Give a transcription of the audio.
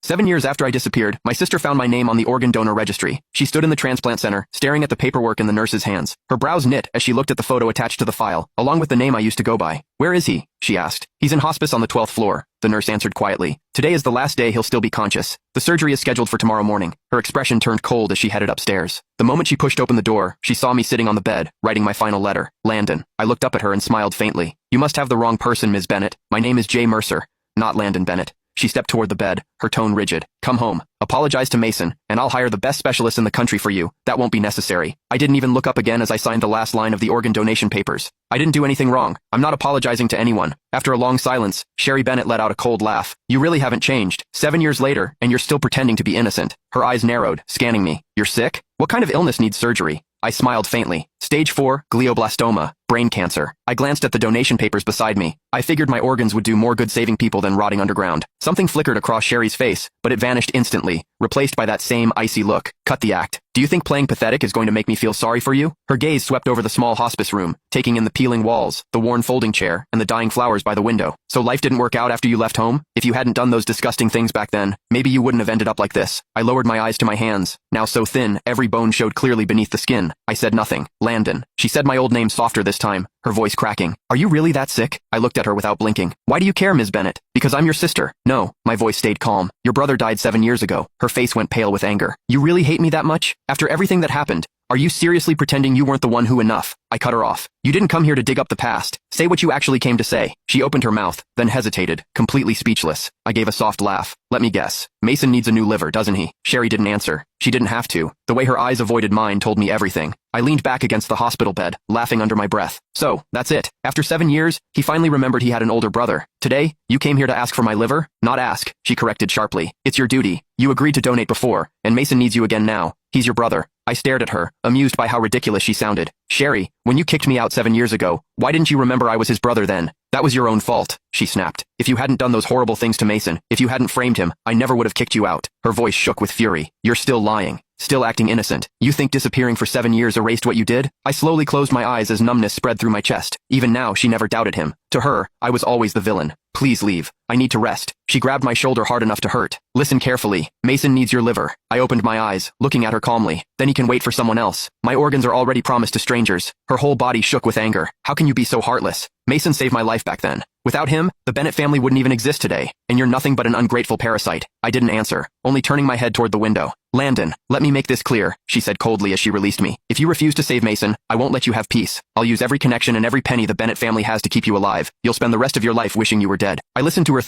7 years after I disappeared, my sister found my name on the organ donor registry. She stood in the transplant center, staring at the paperwork in the nurse's hands. Her brows knit as she looked at the photo attached to the file, along with the name I used to go by. "Where is he?" she asked. "He's in hospice on the 12th floor," the nurse answered quietly. "Today is the last day he'll still be conscious. The surgery is scheduled for tomorrow morning." Her expression turned cold as she headed upstairs. The moment she pushed open the door, she saw me sitting on the bed, writing my final letter, Landon. I looked up at her and smiled faintly. "You must have the wrong person, Ms. Bennett. My name is Jay Mercer, not Landon Bennett." She stepped toward the bed, her tone rigid. "Come home. Apologize to Mason, and I'll hire the best specialist in the country for you. That won't be necessary." I didn't even look up again as I signed the last line of the organ donation papers. "I didn't do anything wrong. I'm not apologizing to anyone." After a long silence, Sherry Bennett let out a cold laugh. "You really haven't changed. 7 years later, and you're still pretending to be innocent." Her eyes narrowed, scanning me. "You're sick? What kind of illness needs surgery?" I smiled faintly. "Stage 4, glioblastoma, brain cancer." I glanced at the donation papers beside me. I figured my organs would do more good saving people than rotting underground. Something flickered across Sherry's face, but it vanished instantly, replaced by that same icy look. "Cut the act. Do you think playing pathetic is going to make me feel sorry for you?" Her gaze swept over the small hospice room, taking in the peeling walls, the worn folding chair, and the dying flowers by the window. "So life didn't work out after you left home? If you hadn't done those disgusting things back then, maybe you wouldn't have ended up like this." I lowered my eyes to my hands, now so thin, every bone showed clearly beneath the skin. I said nothing. "Landon." She said my old name softer this time, her voice cracking. "Are you really that sick?" I looked at her without blinking. "Why do you care, Ms. Bennett?" "Because I'm your sister." "No." My voice stayed calm. "Your brother died 7 years ago." Her face went pale with anger. "You really hate me that much? After everything that happened? Are you seriously pretending you weren't the one who enough?" I cut her off. "You didn't come here to dig up the past. Say what you actually came to say." She opened her mouth, then hesitated, completely speechless. I gave a soft laugh. "Let me guess. Mason needs a new liver, doesn't he?" Sherry didn't answer. She didn't have to. The way her eyes avoided mine told me everything. I leaned back against the hospital bed, laughing under my breath. "So, that's it. After 7 years, he finally remembered he had an older brother. Today, you came here to ask for my liver?" "Not ask," she corrected sharply. "It's your duty. You agreed to donate before, and Mason needs you again now. He's your brother." I stared at her, amused by how ridiculous she sounded. "Sherry, when you kicked me out 7 years ago, why didn't you remember I was his brother then?" "That was your own fault," she snapped. "If you hadn't done those horrible things to Mason, if you hadn't framed him, I never would have kicked you out." Her voice shook with fury. "You're still lying. Still acting innocent. You think disappearing for 7 years erased what you did?" I slowly closed my eyes as numbness spread through my chest. Even now, she never doubted him. To her, I was always the villain. "Please leave. I need to rest." She grabbed my shoulder hard enough to hurt. "Listen carefully. Mason needs your liver." I opened my eyes, looking at her calmly. "Then he can wait for someone else. My organs are already promised to strangers." Her whole body shook with anger. "How can you be so heartless? Mason saved my life back then. Without him, the Bennett family wouldn't even exist today. And you're nothing but an ungrateful parasite." I didn't answer, only turning my head toward the window. "Landon, let me make this clear," she said coldly as she released me. "If you refuse to save Mason, I won't let you have peace. I'll use every connection and every penny the Bennett family has to keep you alive. You'll spend the rest of your life wishing you were dead." I listened to her